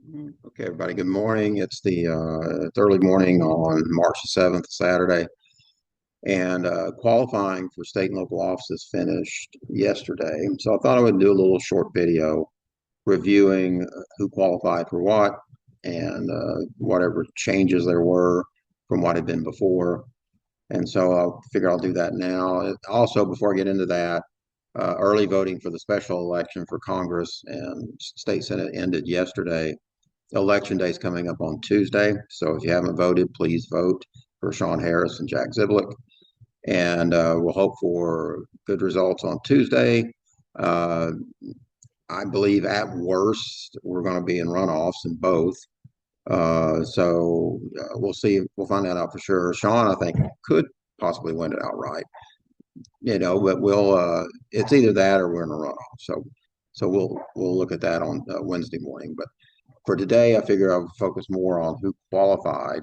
Okay, everybody, good morning. It's early morning on March the 7th, Saturday, and qualifying for state and local offices finished yesterday. So I thought I would do a little short video reviewing who qualified for what and whatever changes there were from what had been before. And so I'll figure I'll do that now. Also, before I get into that, early voting for the special election for Congress and state Senate ended yesterday. Election day is coming up on Tuesday. So if you haven't voted, please vote for Sean Harris and Jack Ziblick. And we'll hope for good results on Tuesday. Uh, I believe at worst, we're going to be in runoffs in both. We'll see. We'll find that out for sure. Sean, I think, could possibly win it outright, but it's either that or we're in a runoff. So we'll look at that on Wednesday morning. But for today, I figure I'll focus more on who qualified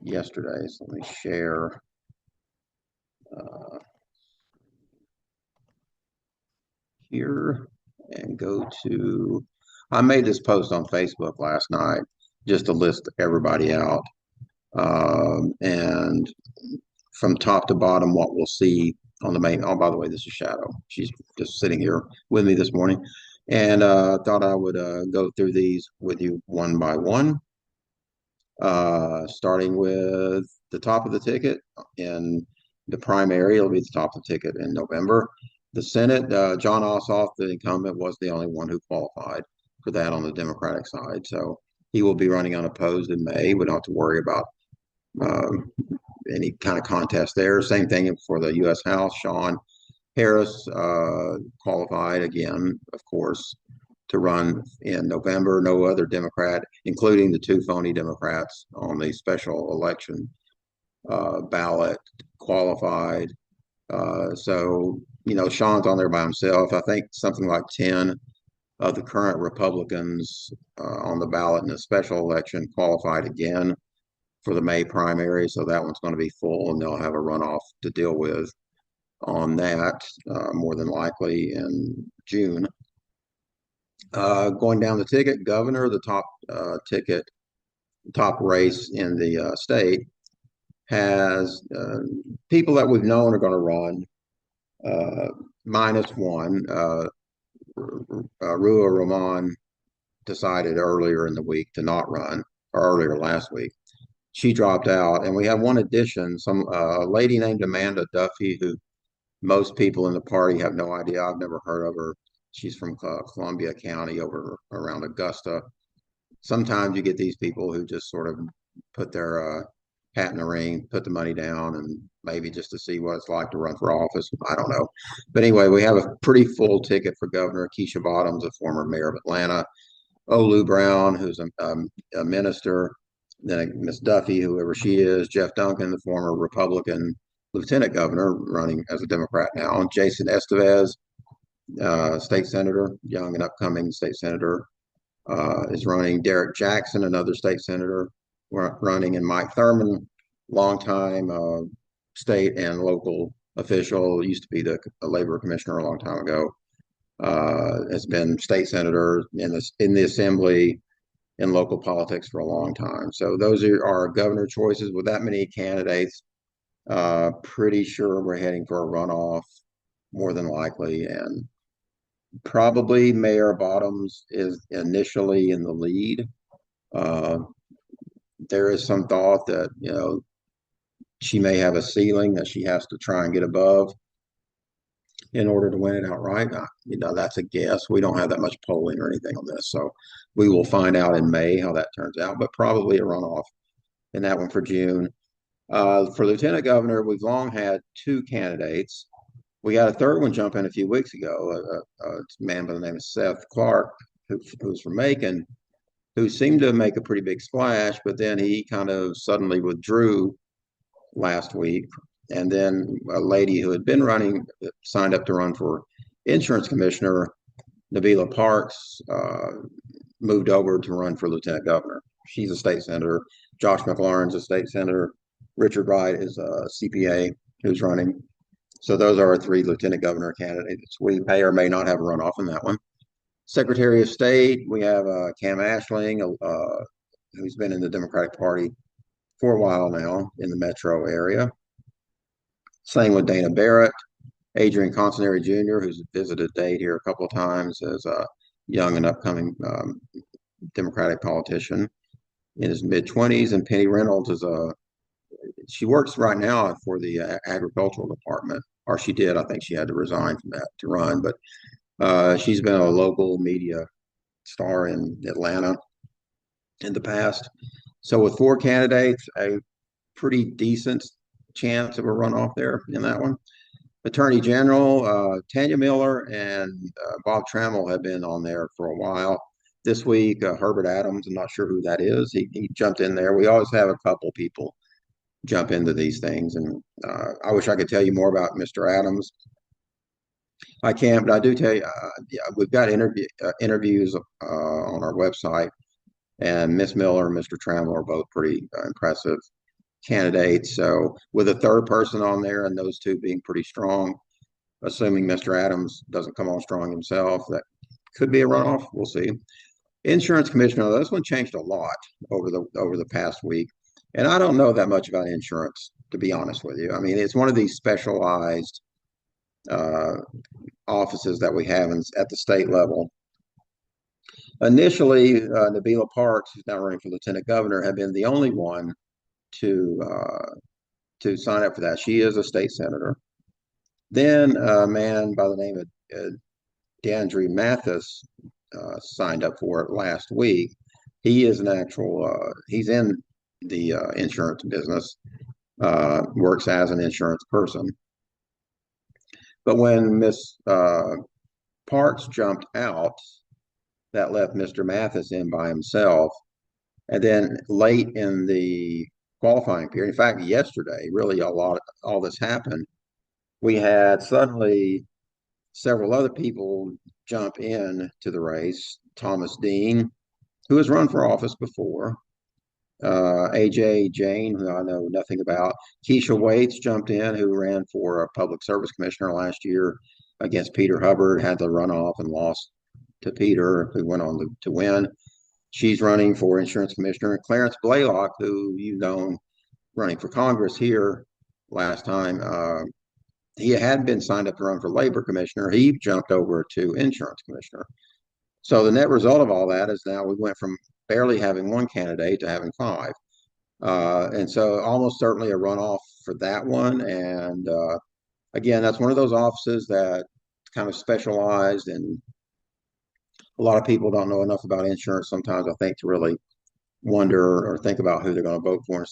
yesterday. So let me share uh, here and go to. I made this post on Facebook last night just to list everybody out. And from top to bottom, what we'll see on the main. Oh, by the way, this is Shadow. She's just sitting here with me this morning. And thought I would go through these with you one by one. Starting with the top of the ticket in the primary. It'll be the top of the ticket in November. The Senate, John Ossoff, the incumbent, was the only one who qualified for that on the Democratic side. So he will be running unopposed in May. We don't have to worry about um, any kind of contest there. Same thing for the U.S. House. Sean Harris qualified again, of course, to run in November. No other Democrat, including the two phony Democrats on the special election ballot, qualified. Sean's on there by himself. I think something like 10 of the current Republicans on the ballot in the special election qualified again for the May primary. So that one's going to be full, and they'll have a runoff to deal with on that, more than likely in June. Going down the ticket, governor, the top race in the state, has people that we've known are going to run, minus one. Rua Rahman decided earlier in the week to not run, or earlier last week. She dropped out, and we have one addition, some lady named Amanda Duffy, who most people in the party have no idea. I've never heard of her. She's from Columbia County over around Augusta. Sometimes you get these people who just sort of put their hat in the ring, put the money down, and maybe just to see what it's like to run for office. I don't know. But anyway, we have a pretty full ticket for governor. Keisha Bottoms, a former mayor of Atlanta. Olu Brown, who's a minister. Then Miss Duffy, whoever she is. Jeff Duncan, the former Republican lieutenant governor, running as a Democrat now. Jason Estevez, state senator, young and upcoming state senator, is running. Derek Jackson, another state senator, running. And Mike Thurman, longtime state and local official, used to be the labor commissioner a long time ago, has been state senator in the assembly in local politics for a long time. So those are our governor choices. With that many candidates, pretty sure we're heading for a runoff, more than likely, and probably Mayor Bottoms is initially in the lead. Uh, there is some thought that she may have a ceiling that she has to try and get above in order to win it outright. That's a guess. We don't have that much polling or anything on this, so we will find out in May how that turns out. But probably a runoff in that one for June. For lieutenant governor, we've long had two candidates. We got a third one jump in a few weeks ago, a man by the name of Seth Clark, who's from Macon, who seemed to make a pretty big splash, but then he kind of suddenly withdrew last week. And then a lady who had been running signed up to run for insurance commissioner, Nabila Parks, moved over to run for lieutenant governor. She's a state senator. Josh McLaurin's a state senator. Richard Wright is a CPA who's running. So those are our three lieutenant governor candidates. We may or may not have a runoff in that one. Secretary of State, we have Cam Ashling, who's been in the Democratic Party for a while now in the metro area. Same with Dana Barrett. Adrian Consonary Jr., who's visited Dade here a couple of times as a young and upcoming Democratic politician in his mid-20s. And Penny Reynolds she works right now for the agricultural department, or she did. I think she had to resign from that to run, but she's been a local media star in Atlanta in the past. So with four candidates, a pretty decent chance of a runoff there in that one. Attorney General Tanya Miller and Bob Trammell have been on there for a while. This week, Herbert Adams, I'm not sure who that is. He jumped in there. We always have a couple people jump into these things, and I wish I could tell you more about Mr. Adams. I can't, but I do tell you, yeah, we've got interviews on our website, and Miss Miller and Mr. Trammell are both pretty impressive candidates. So with a third person on there and those two being pretty strong, assuming Mr. Adams doesn't come on strong himself, that could be a runoff. We'll see. Insurance commissioner, this one changed a lot over the past week, and I don't know that much about insurance, to be honest with you. I mean, it's one of these specialized uh, offices that we have at the state level. Initially, Nabila Parks, who's now running for lieutenant governor, had been the only one to sign up for that. She is a state senator. Then a man by the name of DeAndre Mathis signed up for it last week. He is an he's in the insurance business, works as an insurance person. But when Miss Parks jumped out, that left Mr. Mathis in by himself. And then late in the qualifying period, in fact, yesterday, really all this happened. We had suddenly several other people jump in to the race. Thomas Dean, who has run for office before, AJ Jane, who I know nothing about. Keisha Waits jumped in, who ran for a public service commissioner last year against Peter Hubbard, had the runoff and lost to Peter, who went on to win. She's running for insurance commissioner. And Clarence Blaylock, who you know running for Congress here last time, he had been signed up to run for labor commissioner. He jumped over to insurance commissioner. So the net result of all that is now we went from barely having one candidate to having five. And so almost certainly a runoff for that one. And again, that's one of those offices that kind of specialized, and a lot of people don't know enough about insurance sometimes, I think, to really wonder or think about who they're going to vote for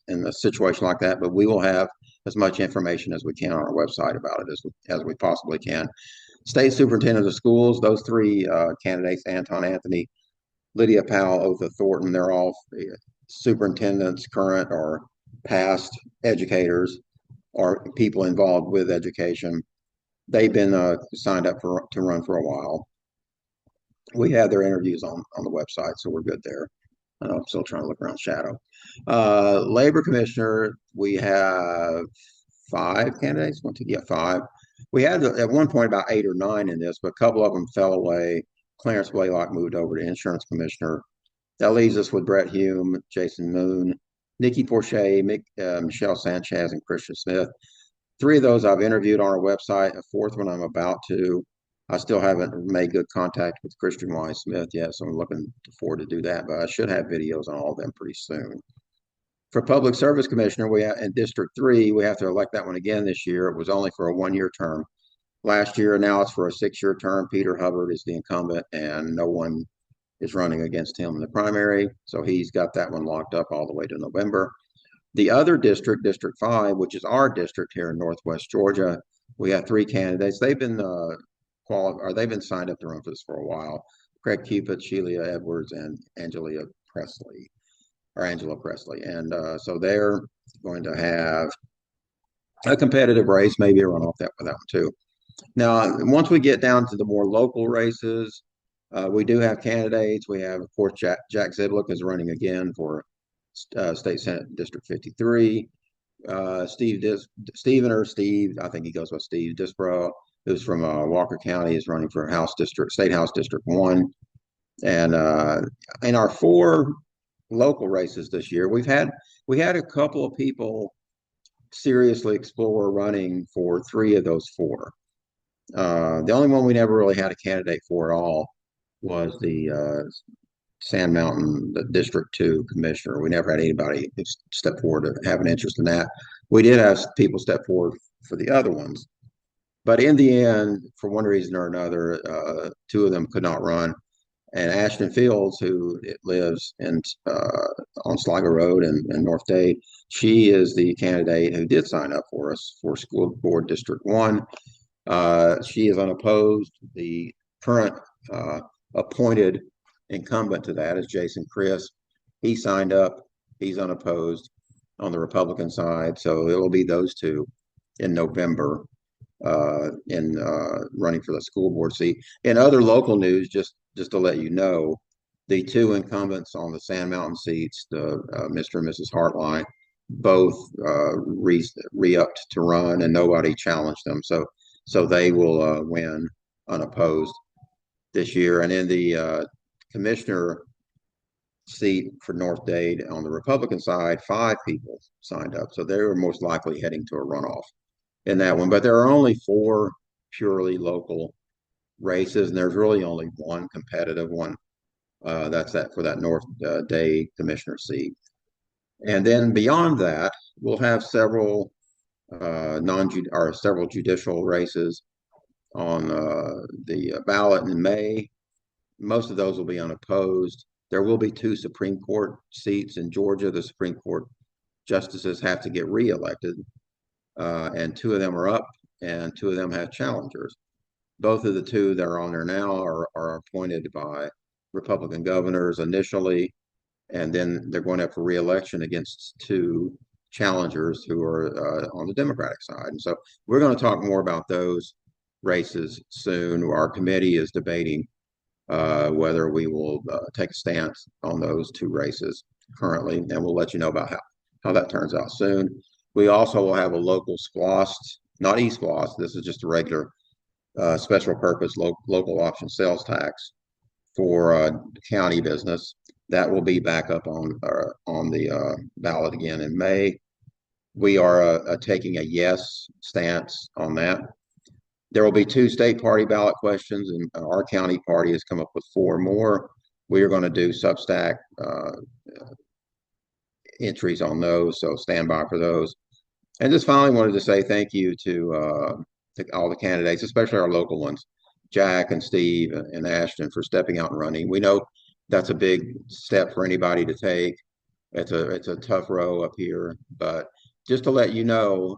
in a situation like that. But we will have as much information as we can on our website about it as we possibly can. State superintendent of schools, those three candidates, Anton Anthony, Lydia Powell, Otha Thornton, they're all superintendents, current or past educators or people involved with education. They've been signed up to run for a while. We have their interviews on the website, so we're good there. I know I'm still trying to look around shadow. Labor commissioner, we have five candidates. One, two, yeah, five. We had at one point about 8 or 9 in this, but a couple of them fell away. Clarence Blaylock moved over to insurance commissioner. That leaves us with Brett Hume, Jason Moon, Nikki Porche, Michelle Sanchez, and Christian Smith. 3 of those I've interviewed on our website. A fourth one I'm about to. I still haven't made good contact with Christian Y. Smith yet, so I'm looking forward to do that. But I should have videos on all of them pretty soon. For Public Service Commissioner, we have in District 3, we have to elect that one again this year. It was only for a 1-year term last year. Now it's for a 6-year term. Peter Hubbard is the incumbent, and no one is running against him in the primary. So he's got that one locked up all the way to November. The other district, District 5, which is our district here in Northwest Georgia, we have 3 candidates. They've been signed up to run for this for a while. Craig Cupid, Sheila Edwards, and Angela Presley. And so they're going to have a competitive race, maybe a runoff with that one too. Now, once we get down to the more local races, we do have candidates. We have, of course, Jack Ziblick is running again for State Senate District 53. Steve, I think he goes by Steve Disbrow, who's from Walker County, is running for State House District 1. And in our four local races this year, we had a couple of people seriously explore running for three of those four. The only one we never really had a candidate for at all was the Sand Mountain, the District 2 commissioner. We never had anybody step forward to have an interest in that. We did have people step forward for the other ones. But in the end, for one reason or another, two of them could not run. And Ashton Fields, who lives in on Sligo Road in North Dade, she is the candidate who did sign up for us for School Board District 1. She is unopposed. The current appointed incumbent to that is Jason Chris. He signed up. He's unopposed on the Republican side. So it will be those two in November in running for the school board seat. In other local news, just to let you know, the two incumbents on the Sand Mountain seats, the Mr. and Mrs. Hartline, both re-upped to run, and nobody challenged them. So they will win unopposed this year. And in the commissioner seat for North Dade on the Republican side, five people signed up. So they were most likely heading to a runoff in that one. But there are only four purely local races, and there's really only one competitive one. That's that for that North Dade commissioner seat. And then beyond that, we'll have several several judicial races on the ballot in May. Most of those will be unopposed. There will be two Supreme Court seats in Georgia. The Supreme Court justices have to get reelected, and two of them are up, and two of them have challengers. Both of the two that are on there now are appointed by Republican governors initially, and then they're going up for reelection against two challengers who are on the Democratic side. And so we're going to talk more about those races soon. Our committee is debating whether we will take a stance on those two races currently, and we'll let you know about how that turns out soon. We also will have a local SPLOST, not eSPLOST. This is just a regular special purpose local option sales tax for county business. That will be back up on the ballot again in May. We are taking a yes stance on that. There will be two state party ballot questions, and our county party has come up with four more. We are going to do Substack entries on those, so stand by for those. And just finally wanted to say thank you to all the candidates, especially our local ones, Jack and Steve and Ashton, for stepping out and running. We know that's a big step for anybody to take. It's a tough row up here, but just to let you know,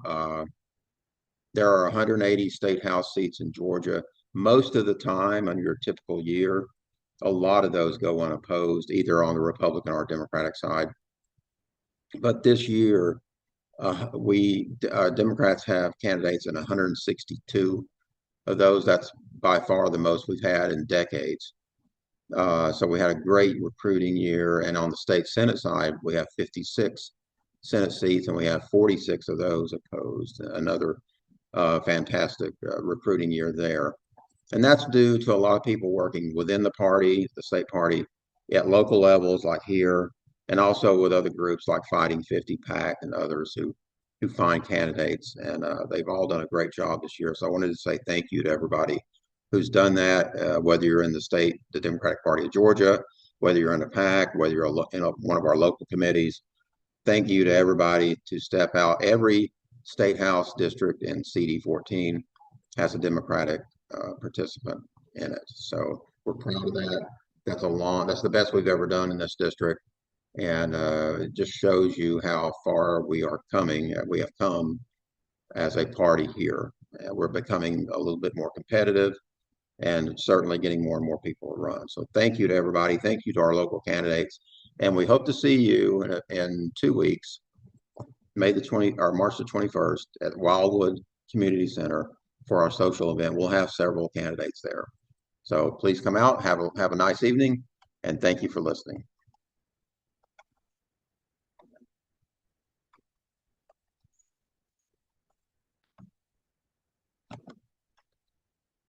there are 180 state house seats in Georgia. Most of the time, on your typical year, a lot of those go unopposed, either on the Republican or Democratic side. But this year, we Democrats have candidates in 162 of those. That's by far the most we've had in decades. So we had a great recruiting year. And on the state Senate side, we have 56 Senate seats, and we have 46 of those opposed. Another fantastic recruiting year there. And that's due to a lot of people working within the party, the state party, at local levels like here, and also with other groups like Fighting 50 PAC and others who find candidates. And they've all done a great job this year. So I wanted to say thank you to everybody who's done that, whether you're in the Democratic Party of Georgia, whether you're in a PAC, whether you're in one of our local committees. Thank you to everybody to step out. Every state house district in CD 14 has a Democratic participant in it. So we're proud of that. That's the best we've ever done in this district. And it just shows you how far we are coming. We have come as a party here. We're becoming a little bit more competitive and certainly getting more and more people to run. So thank you to everybody. Thank you to our local candidates. And we hope to see you in 2 weeks, March the 21st at Wildwood Community Center for our social event. We'll have several candidates there. So please come out, have a nice evening, and thank you for listening.